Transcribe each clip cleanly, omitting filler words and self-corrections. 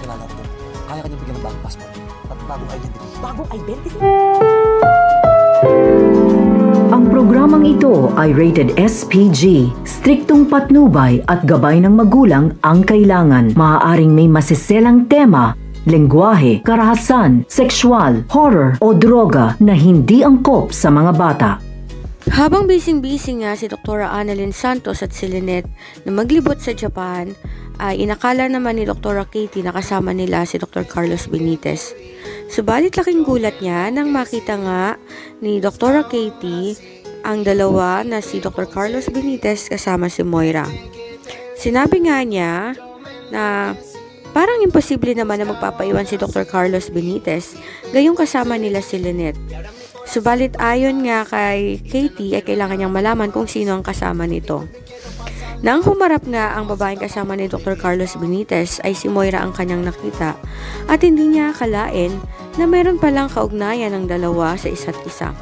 kakilala ko doon. Kaya kanyang bigyan ng bagong passport at bagong identity. Bagong identity? Ang programang ito ay rated SPG. Striktong patnubay at gabay ng magulang ang kailangan. Maaaring may masiselang tema, lengguwahe, karahasan, sexual, horror o droga na hindi angkop sa mga bata. Habang bising-bising nga si Dr. Annalyn Santos at si Lynette na maglibot sa Japan, ay inakala naman ni Dr. Katie na kasama nila si Dr. Carlos Benitez. Subalit laking gulat niya nang makita nga ni Dr. Katie ang dalawa na si Dr. Carlos Benitez kasama si Moira. Sinabi nga niya na parang imposible naman na magpapaiwan si Dr. Carlos Benitez gayong kasama nila si Lynette. Subalit ayon nga kay Katie ay kailangan niyang malaman kung sino ang kasama nito. Nang humarap nga ang babaeng kasama ni Dr. Carlos Benitez ay si Moira ang kanyang nakita at hindi niya akalain na meron palang kaugnayan ng dalawa sa isa't isa.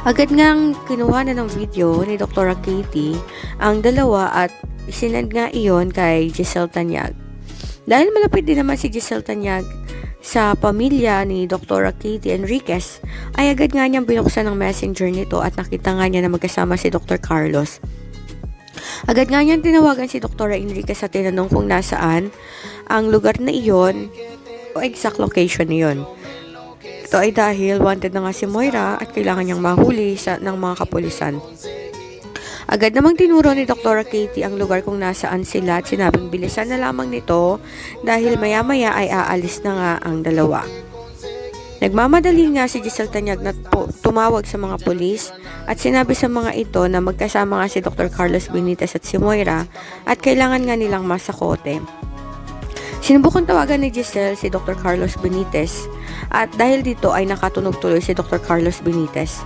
Agad ngang kinuha na ng video ni Dr. Katie ang dalawa at isinend nga iyon kay Giselle Tanyag. Dahil malapit din naman si Giselle Tanyag sa pamilya ni Dr. Katie Enriquez, ay agad nga niyang binuksan ng messenger nito at nakita nga niya na magkasama si Dr. Carlos. Agad nga niyang tinawagan si Dr. Enriquez at tinanong kung nasaan ang lugar na iyon o exact location na iyon. Ito ay dahil wanted na nga si Moira at kailangan niyang mahuli ng mga kapulisan. Agad namang tinuro ni Dr. Katie ang lugar kung nasaan sila at sinabing bilisan na lamang nito dahil maya-maya ay aalis na nga ang dalawa. Nagmamadali nga si Giselle Tanyag na tumawag sa mga pulis at sinabi sa mga ito na magkasama nga si Dr. Carlos Benitez at si Moira at kailangan nga nilang masakote. Sinubukang tawagan ni Giselle si Dr. Carlos Benitez at dahil dito ay nakatunog tuloy si Dr. Carlos Benitez.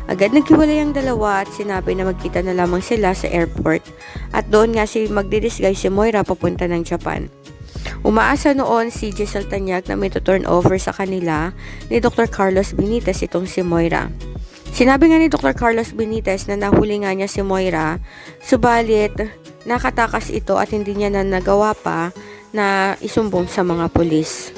Agad naghiwalay ang dalawa at sinabi na magkita na lamang sila sa airport at doon nga magdidisguise si Moira papunta ng Japan. Umaasa noon si Giselle Tanyag na may turn over sa kanila ni Dr. Carlos Benitez itong si Moira. Sinabi nga ni Dr. Carlos Benitez na nahuli nga niya si Moira, subalit nakatakas ito at hindi niya na nagawa pa na isumbong sa mga pulis.